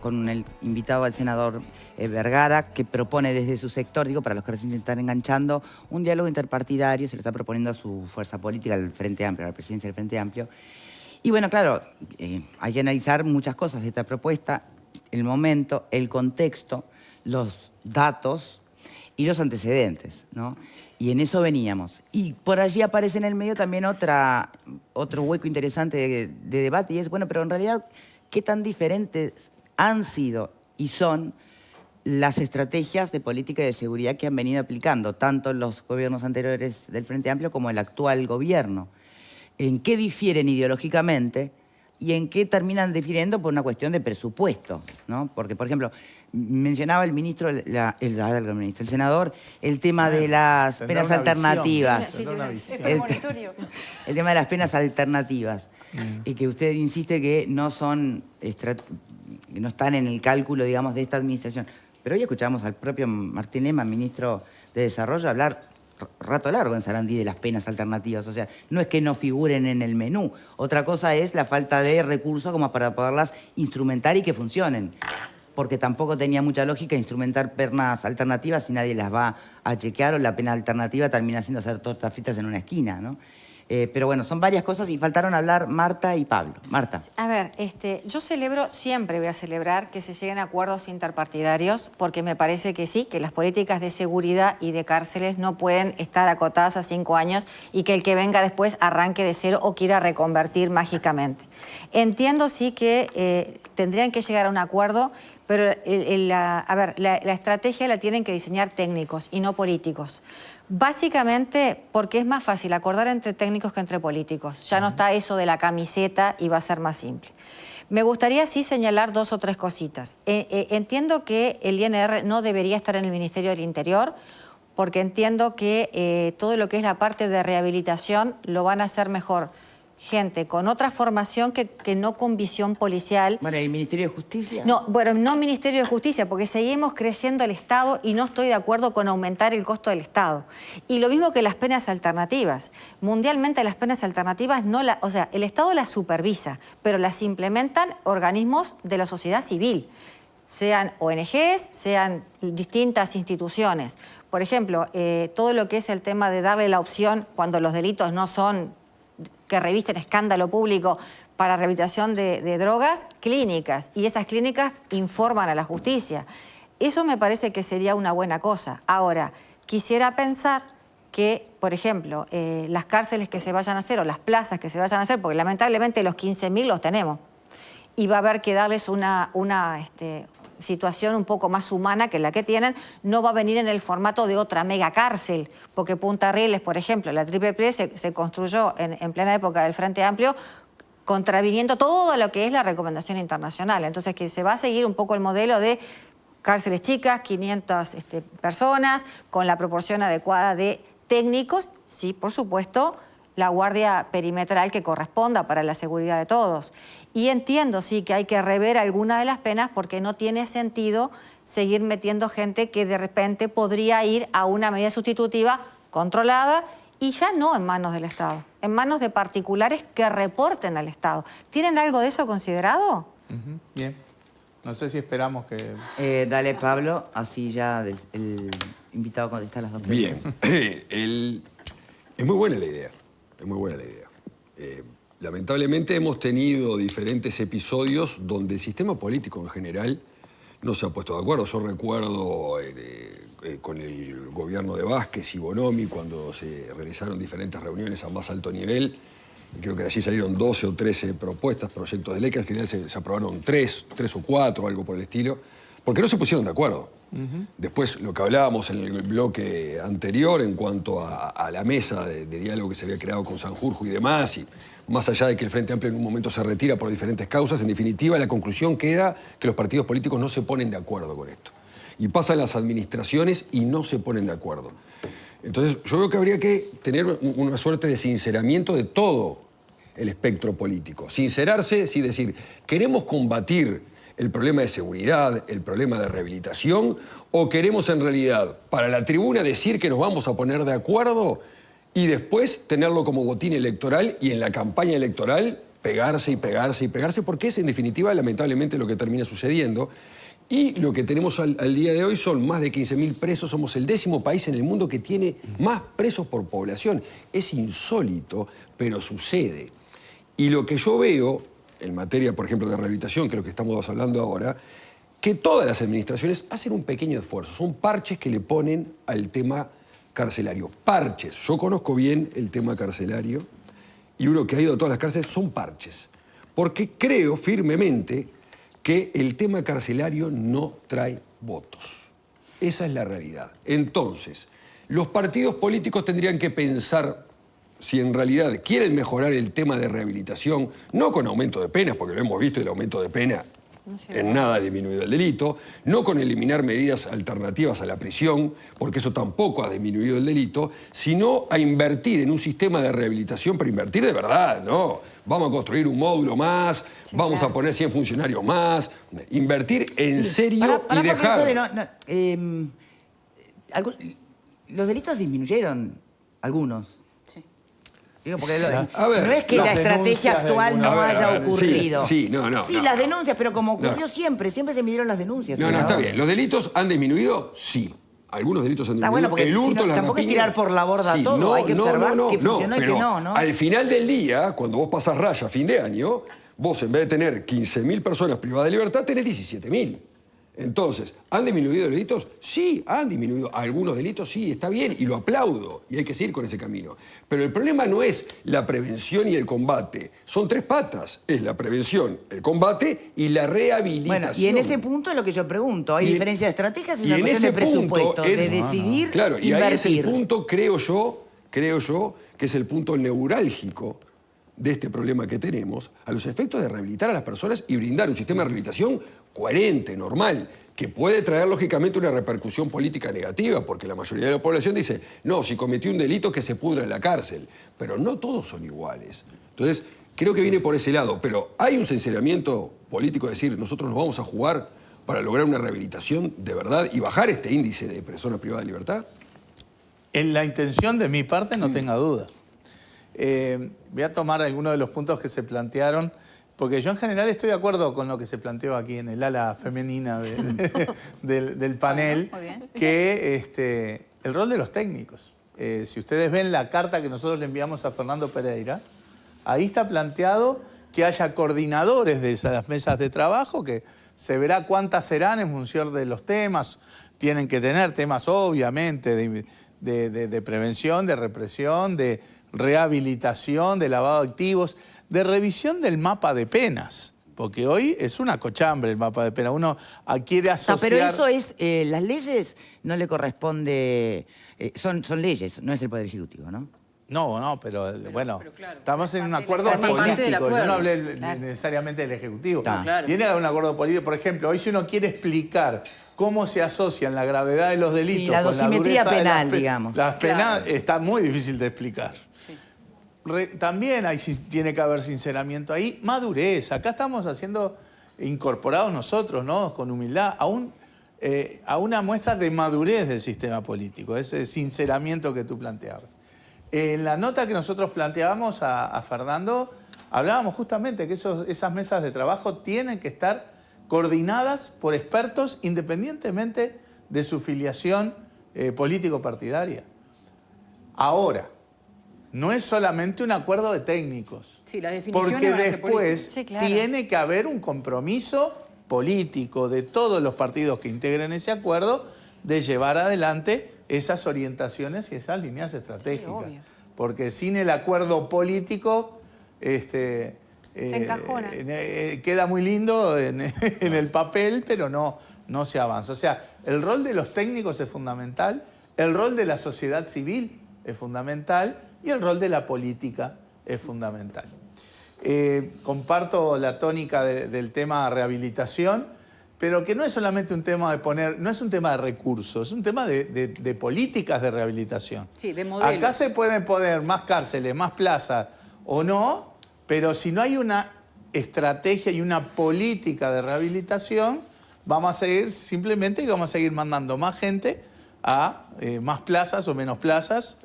con el invitado al senador Vergara, que propone desde su sector, digo, para los que recién se están enganchando, un diálogo interpartidario, se lo está proponiendo a su fuerza política, al Frente Amplio, a la presidencia del Frente Amplio. Y bueno, claro, hay que analizar muchas cosas de esta propuesta, el momento, el contexto, los datos y los antecedentes, ¿no? Y en eso veníamos. Y por allí aparece en el medio también otro hueco interesante de debate, y es, bueno, pero en realidad, ¿qué tan diferentes han sido y son las estrategias de política y de seguridad que han venido aplicando tanto los gobiernos anteriores del Frente Amplio como el actual gobierno? ¿En qué difieren ideológicamente y en qué terminan difiriendo por una cuestión de presupuesto, ¿no? Porque, por ejemplo, mencionaba el ministro, el senador, el tema de las penas alternativas. El tema de las penas alternativas. Y que usted insiste que no son, que no están en el cálculo, digamos, de esta administración. Pero hoy escuchamos al propio Martín Lema, ministro de Desarrollo, hablar rato largo en Sarandí de las penas alternativas. O sea, no es que no figuren en el menú. Otra cosa es la falta de recursos como para poderlas instrumentar y que funcionen. Porque tampoco tenía mucha lógica instrumentar penas alternativas si nadie las va a chequear, o la pena alternativa termina siendo hacer tortas fritas en una esquina, ¿no? Pero bueno, son varias cosas y faltaron hablar Marta y Pablo. Marta. A ver, yo celebro, siempre voy a celebrar que se lleguen a acuerdos interpartidarios, porque me parece que sí, que las políticas de seguridad y de cárceles no pueden estar acotadas a 5 años y que el que venga después arranque de cero o quiera reconvertir mágicamente. Entiendo sí que tendrían que llegar a un acuerdo, pero la estrategia la tienen que diseñar técnicos y no políticos. Básicamente porque es más fácil acordar entre técnicos que entre políticos. Ya no está eso de la camiseta y va a ser más simple. Me gustaría sí señalar 2 o 3 cositas. Entiendo que el INR no debería estar en el Ministerio del Interior, porque entiendo que todo lo que es la parte de rehabilitación lo van a hacer mejor gente con otra formación que no con visión policial. Bueno, ¿el Ministerio de Justicia? No, bueno, no Ministerio de Justicia, porque seguimos creciendo el Estado y no estoy de acuerdo con aumentar el costo del Estado. Y lo mismo que las penas alternativas. Mundialmente las penas alternativas o sea, el Estado las supervisa, pero las implementan organismos de la sociedad civil, sean ONGs, sean distintas instituciones. Por ejemplo, todo lo que es el tema de darle la opción cuando los delitos no son que revisten escándalo público para rehabilitación de drogas, clínicas. Y esas clínicas informan a la justicia. Eso me parece que sería una buena cosa. Ahora, quisiera pensar que, por ejemplo, las cárceles que se vayan a hacer o las plazas que se vayan a hacer, porque lamentablemente los 15.000 los tenemos, y va a haber que darles una situación un poco más humana que la que tienen, no va a venir en el formato de otra mega cárcel, porque Punta Rieles, por ejemplo, la Triple P se construyó en plena época del Frente Amplio, contraviniendo todo lo que es la recomendación internacional. Entonces, que se va a seguir un poco el modelo de cárceles chicas, 500 personas, con la proporción adecuada de técnicos, sí, por supuesto, la guardia perimetral que corresponda para la seguridad de todos. Y entiendo, sí, que hay que rever algunas de las penas porque no tiene sentido seguir metiendo gente que de repente podría ir a una medida sustitutiva controlada y ya no en manos del Estado, en manos de particulares que reporten al Estado. ¿Tienen algo de eso considerado? Bien. No sé si esperamos que... Dale, Pablo, así ya el invitado contesta las 2 preguntas. Bien. Es muy buena la idea. Es muy buena la idea. Lamentablemente hemos tenido diferentes episodios donde el sistema político en general no se ha puesto de acuerdo. Yo recuerdo con el gobierno de Vázquez y Bonomi, cuando se realizaron diferentes reuniones a más alto nivel. Creo que de allí salieron 12 o 13 propuestas, proyectos de ley, que al final se aprobaron 3 o 4, algo por el estilo, porque no se pusieron de acuerdo. Después, lo que hablábamos en el bloque anterior en cuanto a la mesa de diálogo que se había creado con Sanjurjo y demás, y más allá de que el Frente Amplio en un momento se retira por diferentes causas, en definitiva la conclusión queda que los partidos políticos no se ponen de acuerdo con esto. Y pasan las administraciones y no se ponen de acuerdo. Entonces, yo creo que habría que tener una suerte de sinceramiento de todo el espectro político. Sincerarse, sí, decir, queremos combatir el problema de seguridad, el problema de rehabilitación, o queremos en realidad para la tribuna decir que nos vamos a poner de acuerdo y después tenerlo como botín electoral y en la campaña electoral pegarse y pegarse y pegarse, porque es en definitiva lamentablemente lo que termina sucediendo. Y lo que tenemos al día de hoy son más de 15.000 presos. Somos el 10º país en el mundo que tiene más presos por población. Es insólito, pero sucede. Y lo que yo veo en materia, por ejemplo, de rehabilitación, que es lo que estamos hablando ahora, que todas las administraciones hacen un pequeño esfuerzo. Son parches que le ponen al tema carcelario. Parches. Yo conozco bien el tema carcelario y uno que ha ido a todas las cárceles son parches. Porque creo firmemente que el tema carcelario no trae votos. Esa es la realidad. Entonces, los partidos políticos tendrían que pensar si en realidad quieren mejorar el tema de rehabilitación, no con aumento de penas, porque lo hemos visto, el aumento de pena en nada ha disminuido el delito, no con eliminar medidas alternativas a la prisión, porque eso tampoco ha disminuido el delito, sino a invertir en un sistema de rehabilitación, pero invertir de verdad, ¿no? Vamos a construir un módulo más, vamos a poner 100 funcionarios más, invertir en serio y dejar... Los delitos disminuyeron, algunos. Sí. Digo, porque a ver, no es que la estrategia actual no haya ocurrido. Sí, las denuncias, pero como ocurrió siempre se midieron las denuncias. No, está bien. ¿Los delitos han disminuido? Sí. Algunos delitos han disminuido. Bueno, porque el hurto, la tampoco es rapiña, tirar por la borda todo. Hay que observar que funcionó y que no. Al final del día, cuando vos pasás raya a fin de año, vos en vez de tener 15.000 personas privadas de libertad, tenés 17.000. Entonces, ¿han disminuido los delitos? Sí, han disminuido. Algunos delitos sí, está bien, y lo aplaudo, y hay que seguir con ese camino. Pero el problema no es la prevención y el combate. Son 3 patas. Es la prevención, el combate y la rehabilitación. Bueno, y en ese punto es lo que yo pregunto. ¿Hay diferencia de estrategias? Es una cuestión de presupuesto, de decidir Claro, y invertir. ahí es el punto, creo yo, que es el punto neurálgico de este problema que tenemos, a los efectos de rehabilitar a las personas y brindar un sistema de rehabilitación coherente, normal, que puede traer lógicamente una repercusión política negativa, porque la mayoría de la población dice, no, si cometió un delito que se pudra en la cárcel. Pero no todos son iguales. Entonces, creo que viene por ese lado, pero hay un sinceramiento político de decir, nosotros nos vamos a jugar para lograr una rehabilitación de verdad y bajar este índice de personas privadas de libertad. En la intención de mi parte no tenga duda. Voy a tomar algunos de los puntos que se plantearon, porque yo en general estoy de acuerdo con lo que se planteó aquí en el ala femenina del panel, que el rol de los técnicos. Si ustedes ven la carta que nosotros le enviamos a Fernando Pereira, ahí está planteado que haya coordinadores de esas mesas de trabajo, que se verá cuántas serán en función de los temas. Tienen que tener temas, obviamente, de prevención, de represión, de rehabilitación, de lavado de activos, de revisión del mapa de penas. Porque hoy es una cochambre el mapa de penas. Uno quiere asociar... pero eso es... las leyes no le corresponde... son leyes, no es el Poder Ejecutivo, ¿no? No, pero bueno, claro, estamos en un acuerdo político. Yo no hablé necesariamente del Ejecutivo. Claro. Tiene que haber un acuerdo político. Por ejemplo, hoy si uno quiere explicar cómo se asocian la gravedad de los delitos la con la dosimetría dureza penal, de digamos. las penas, está muy difícil de explicar. Sí. También tiene que haber sinceramiento ahí. Madurez. Acá estamos incorporados nosotros, ¿no? Con humildad, a una muestra de madurez del sistema político, ese sinceramiento que tú planteabas. En la nota que nosotros planteábamos a Fernando, hablábamos justamente que esas mesas de trabajo tienen que estar coordinadas por expertos independientemente de su filiación político-partidaria. Ahora, no es solamente un acuerdo de técnicos, sí, las definiciones porque después sí, claro, tiene que haber un compromiso político de todos los partidos que integren ese acuerdo de llevar adelante esas orientaciones y esas líneas estratégicas. Sí, porque sin el acuerdo político se encajona. Queda muy lindo en el papel, pero no se avanza. O sea, el rol de los técnicos es fundamental, el rol de la sociedad civil es fundamental y el rol de la política es fundamental. Comparto la tónica del tema rehabilitación, pero que no es solamente un tema no es un tema de recursos, es un tema de políticas de rehabilitación. Sí, de modelos. Acá se pueden poner más cárceles, más plazas o no, pero si no hay una estrategia y una política de rehabilitación, vamos a seguir mandando más gente a más plazas o menos plazas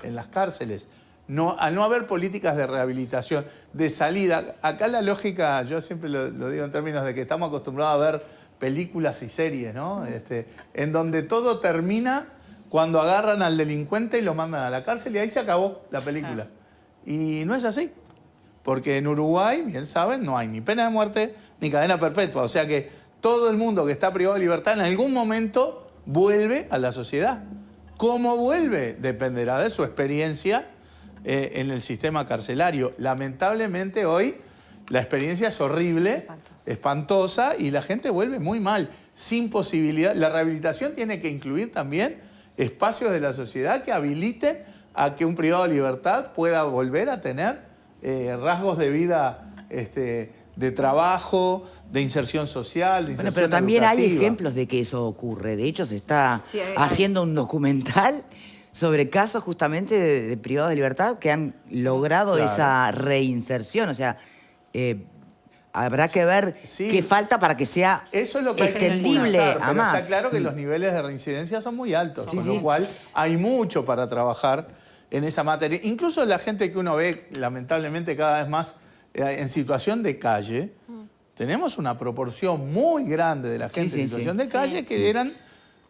en las cárceles. al no haber políticas de rehabilitación, de salida, acá la lógica, yo siempre lo digo en términos de que estamos acostumbrados a ver películas y series, ¿no? En donde todo termina cuando agarran al delincuente y lo mandan a la cárcel y ahí se acabó la película. Y no es así, porque en Uruguay, bien saben, no hay ni pena de muerte ni cadena perpetua, o sea que todo el mundo que está privado de libertad en algún momento vuelve a la sociedad. ¿Cómo vuelve? Dependerá de su experiencia en el sistema carcelario. Lamentablemente hoy la experiencia es horrible, espantosa, y la gente vuelve muy mal, sin posibilidad. La rehabilitación tiene que incluir también espacios de la sociedad que habilite a que un privado de libertad pueda volver a tener rasgos de vida de trabajo, de inserción social, de inserción pero también educativa. hay ejemplos de que eso ocurre. De hecho, se está haciendo un documental sobre casos justamente de privados de libertad que han logrado esa reinserción. O sea, habrá que ver qué falta para que sea eso es lo que extendible hay que a más. Está claro que los niveles de reincidencia son muy altos, con lo cual hay mucho para trabajar en esa materia. Incluso la gente que uno ve, lamentablemente, cada vez más en situación de calle, tenemos una proporción muy grande de la gente en situación de calle que eran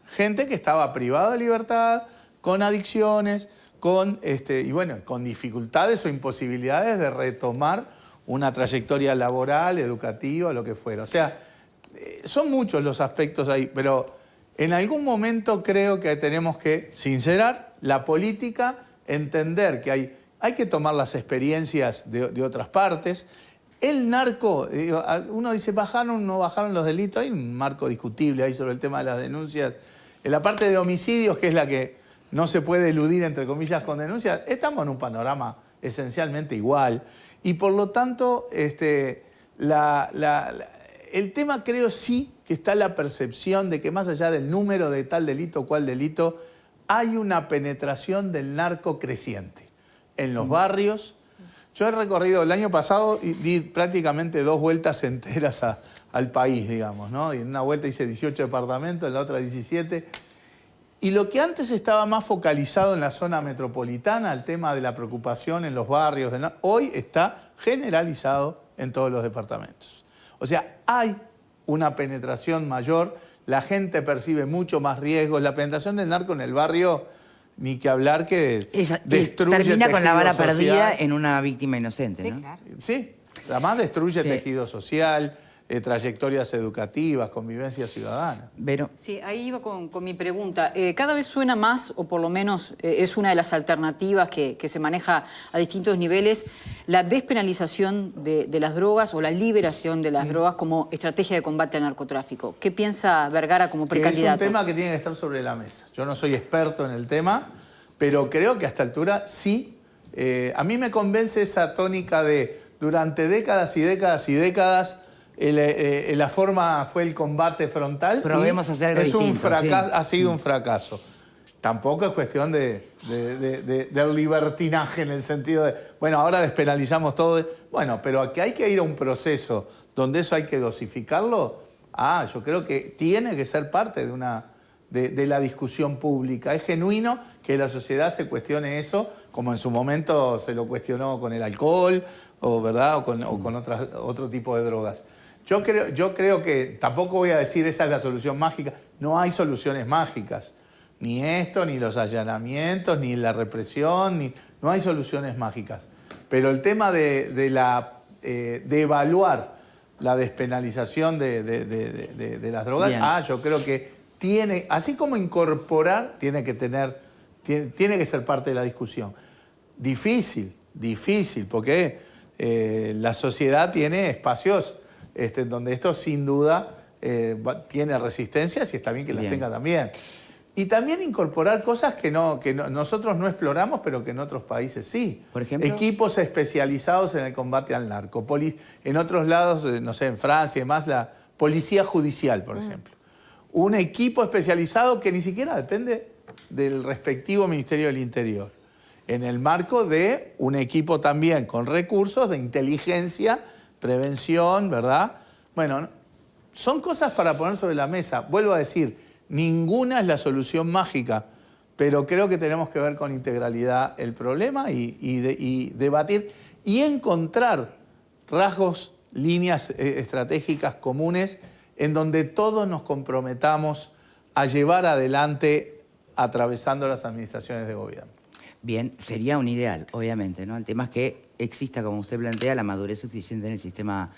gente que estaba privada de libertad, con adicciones, con dificultades o imposibilidades de retomar una trayectoria laboral, educativa, lo que fuera. O sea, son muchos los aspectos ahí, pero en algún momento creo que tenemos que sincerar la política, entender que hay que tomar las experiencias de otras partes. El narco, uno dice, ¿bajaron o no bajaron los delitos? Hay un marco discutible ahí sobre el tema de las denuncias. En la parte de homicidios, que es la que no se puede eludir, entre comillas, con denuncias, estamos en un panorama esencialmente igual. Y por lo tanto, el tema creo sí que está la percepción de que más allá del número de tal delito o cual delito, hay una penetración del narco creciente en los barrios. Yo he recorrido el año pasado y di prácticamente 2 vueltas enteras al país, digamos, ¿no? Y en una vuelta hice 18 departamentos, en la otra 17. Y lo que antes estaba más focalizado en la zona metropolitana, el tema de la preocupación en los barrios, hoy está generalizado en todos los departamentos. O sea, hay una penetración mayor, la gente percibe mucho más riesgos, la penetración del narco en el barrio, ni que hablar que destruye termina con la bala social. perdida en una víctima inocente, ¿no? Claro. Sí, además destruye tejido social, trayectorias educativas, convivencia ciudadana. Vero. Sí, ahí iba con mi pregunta. Cada vez suena más, o por lo menos es una de las alternativas que se maneja a distintos niveles, la despenalización de las drogas o la liberación de las drogas como estrategia de combate al narcotráfico. ¿Qué piensa Vergara como precandidato? Es un tema que tiene que estar sobre la mesa. Yo no soy experto en el tema, pero creo que a esta altura sí. A mí me convence esa tónica de durante décadas y décadas y décadas la forma fue el combate frontal. Probemos hacer algo distinto, un fracaso, ha sido un fracaso. Tampoco es cuestión del libertinaje en el sentido de, bueno, ahora despenalizamos todo. Bueno, pero que hay que ir a un proceso donde eso hay que dosificarlo, yo creo que tiene que ser parte de la discusión pública. Es genuino que la sociedad se cuestione eso, como en su momento se lo cuestionó con el alcohol, ¿verdad? o con otro tipo de drogas. Yo creo que, tampoco voy a decir esa es la solución mágica, no hay soluciones mágicas, ni esto, ni los allanamientos, ni la represión, no hay soluciones mágicas. Pero el tema de evaluar la despenalización de las drogas, yo creo que tiene, así como incorporar, tiene que ser parte de la discusión. Difícil, porque la sociedad tiene espacios donde esto sin duda tiene resistencias y está bien que las tenga también. Y también incorporar cosas que nosotros no exploramos, pero que en otros países sí. Por ejemplo, equipos especializados en el combate al narco. En otros lados, no sé, en Francia y demás, la policía judicial, por ejemplo. Un equipo especializado que ni siquiera depende del respectivo Ministerio del Interior. En el marco de un equipo también con recursos de inteligencia, prevención, ¿verdad? Bueno, son cosas para poner sobre la mesa. Vuelvo a decir, ninguna es la solución mágica pero creo que tenemos que ver con integralidad el problema y debatir y encontrar rasgos, líneas estratégicas comunes en donde todos nos comprometamos a llevar adelante atravesando las administraciones de gobierno. Bien, sería un ideal, obviamente, ¿no? El tema es que exista, como usted plantea, la madurez suficiente en el sistema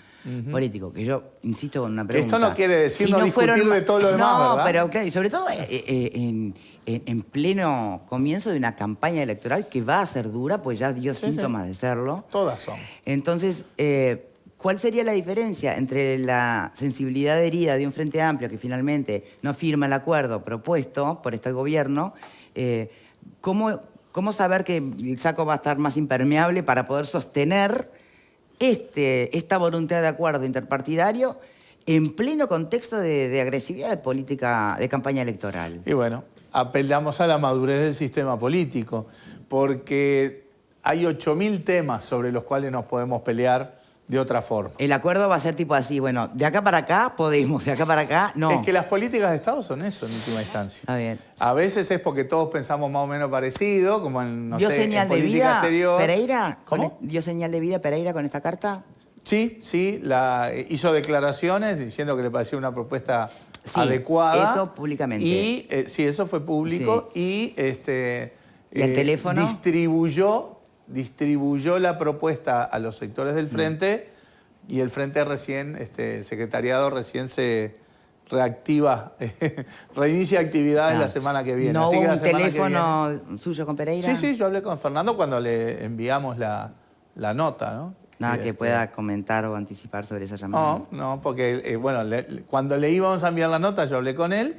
político. Que yo insisto con una pregunta. Esto no quiere decir no discutir de todo lo demás, no, ¿verdad? pero claro, y sobre todo en pleno comienzo de una campaña electoral que va a ser dura, pues ya dio síntomas de serlo. Todas son. Entonces, ¿cuál sería la diferencia entre la sensibilidad herida de un Frente Amplio que finalmente no firma el acuerdo propuesto por este gobierno? ¿Cómo saber que el saco va a estar más impermeable para poder sostener esta voluntad de acuerdo interpartidario en pleno contexto de agresividad de política de campaña electoral? Y bueno, apelamos a la madurez del sistema político, porque hay 8.000 temas sobre los cuales nos podemos pelear de otra forma. El acuerdo va a ser tipo así, bueno, de acá para acá podemos, de acá para acá no. Es que las políticas de Estado son eso en última instancia. Está bien. A veces es porque todos pensamos más o menos parecido, como en, no ¿Dio sé, señal en de política vida exterior. Pereira? ¿Cómo? ¿Dio señal de vida Pereira con esta carta? Sí, hizo declaraciones diciendo que le parecía una propuesta Sí, adecuada. eso públicamente. Y sí, eso fue público. Sí. Y, ¿Y el teléfono? distribuyó la propuesta a los sectores del Frente y el Frente recién, secretariado recién se reactiva, reinicia actividades la semana que viene. ¿No Así hubo que la un semana que teléfono suyo con Pereira? Sí, yo hablé con Fernando cuando le enviamos la nota, ¿no? Nada que pueda comentar o anticipar sobre esa llamada. No, porque cuando le íbamos a enviar la nota yo hablé con él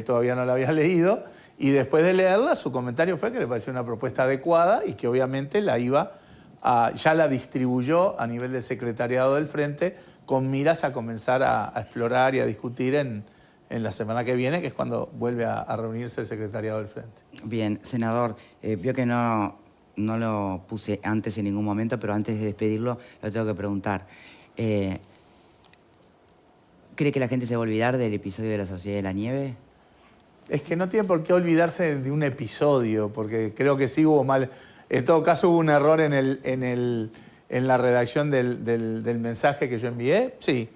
todavía no la había leído, y después de leerla su comentario fue que le pareció una propuesta adecuada y que obviamente ya la distribuyó a nivel del secretariado del Frente con miras a comenzar a explorar y a discutir en la semana que viene, que es cuando vuelve a reunirse el secretariado del Frente. Bien, senador, vio que no lo puse antes en ningún momento, pero antes de despedirlo lo tengo que preguntar. ¿Cree que la gente se va a olvidar del episodio de la Sociedad de la Nieve? Es que no tiene por qué olvidarse de un episodio, porque creo que sí hubo mal. En todo caso, hubo un error en la redacción del mensaje que yo envié. Sí,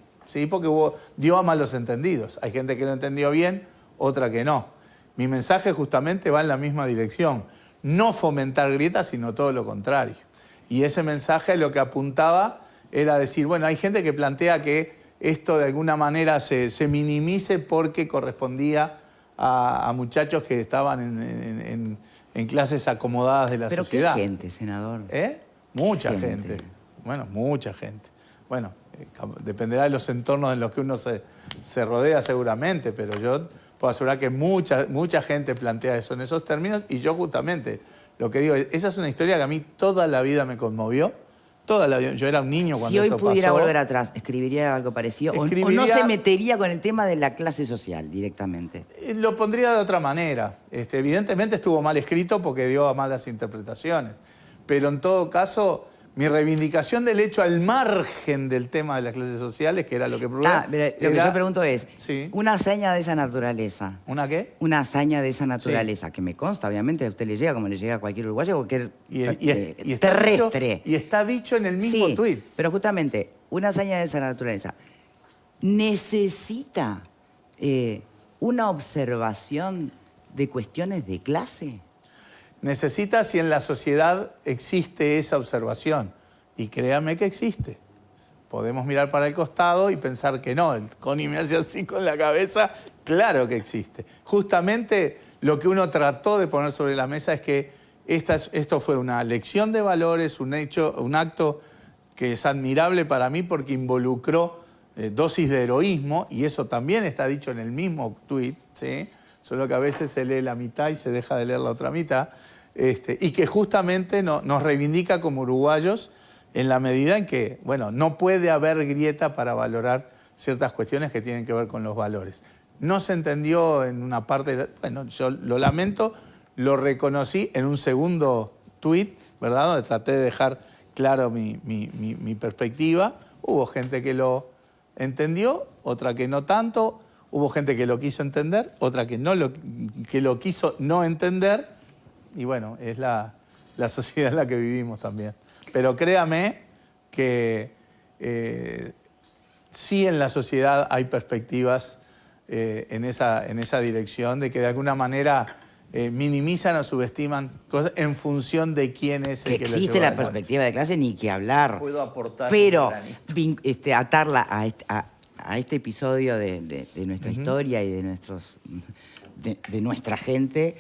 porque dio a malos entendidos. Hay gente que lo entendió bien, otra que no. Mi mensaje justamente va en la misma dirección. No fomentar grietas, sino todo lo contrario. Y ese mensaje lo que apuntaba era decir, bueno, hay gente que plantea que esto de alguna manera se minimice porque correspondía a muchachos que estaban en clases acomodadas de la sociedad. ¿Pero qué gente, senador? Mucha gente. Bueno, mucha gente. Bueno, dependerá de los entornos en los que uno se rodea seguramente, pero yo puedo asegurar que mucha gente plantea eso en esos términos, y yo justamente lo que digo, esa es una historia que a mí toda la vida me conmovió. Toda la vida. Yo era un niño cuando esto pasó. Si hoy pudiera volver atrás, ¿escribiría algo parecido? ¿O no se metería con el tema de la clase social directamente? Lo pondría de otra manera. Evidentemente estuvo mal escrito porque dio a malas interpretaciones. Pero en todo caso, mi reivindicación del hecho al margen del tema de las clases sociales, que era lo que probé. Lo que yo pregunto es, sí, una hazaña de esa naturaleza. ¿Una qué? Una hazaña de esa naturaleza, sí, que me consta, obviamente, a usted le llega como le llega a cualquier uruguayo, cualquier terrestre. Y está dicho en el mismo tuit. Pero justamente, una hazaña de esa naturaleza necesita una observación de cuestiones de clase. Necesita si en la sociedad existe esa observación. Y créame que existe. Podemos mirar para el costado y pensar que no. El Connie me hace así con la cabeza. Claro que existe. Justamente lo que uno trató de poner sobre la mesa es que esto fue una lección de valores, un acto que es admirable para mí porque involucró dosis de heroísmo, y eso también está dicho en el mismo tuit, ¿sí? Solo que a veces se lee la mitad y se deja de leer la otra mitad, y que justamente nos reivindica como uruguayos en la medida en que, bueno, no puede haber grieta para valorar ciertas cuestiones que tienen que ver con los valores. No se entendió en una parte, bueno, yo lo lamento, lo reconocí en un segundo tuit, ¿verdad?, donde traté de dejar claro mi perspectiva. Hubo gente que lo entendió, otra que no tanto. hubo gente que lo quiso entender, otra que lo quiso no entender, y bueno, es la sociedad en la que vivimos también. Pero créame que sí en la sociedad hay perspectivas en esa dirección, de que de alguna manera minimizan o subestiman cosas en función de quién es el que lo lleva existe la adelante. perspectiva de clase, ni que hablar. Puedo aportar Pero un granito. atarla a este episodio de nuestra historia y de nuestra gente,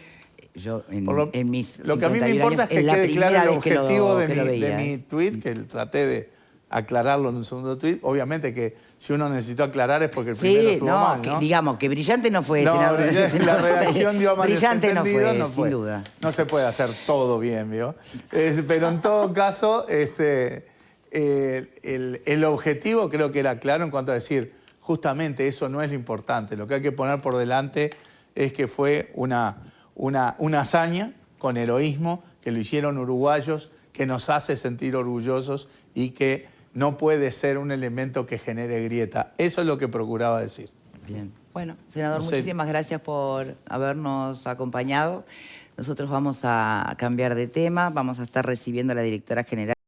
yo en mis Lo que a mí me 51 importa años, es que la quede primera claro el vez que lo- objetivo que lo de veía, mi tweet, que traté de aclararlo en un segundo tweet. Obviamente que si uno necesitó aclarar es porque el primero Sí, estuvo no, mal, que, ¿no? digamos que brillante no fue. No, senador. la redacción dio a Brillante no malentendido, fue, no fue. sin duda. No se puede hacer todo bien, ¿vio? Pero en todo caso, el objetivo creo que era claro en cuanto a decir, justamente eso no es lo importante. Lo que hay que poner por delante es que fue una hazaña con heroísmo, que lo hicieron uruguayos, que nos hace sentir orgullosos y que no puede ser un elemento que genere grieta. Eso es lo que procuraba decir. Bien. Bueno, senador, No sé. muchísimas gracias por habernos acompañado. Nosotros vamos a cambiar de tema, vamos a estar recibiendo a la directora general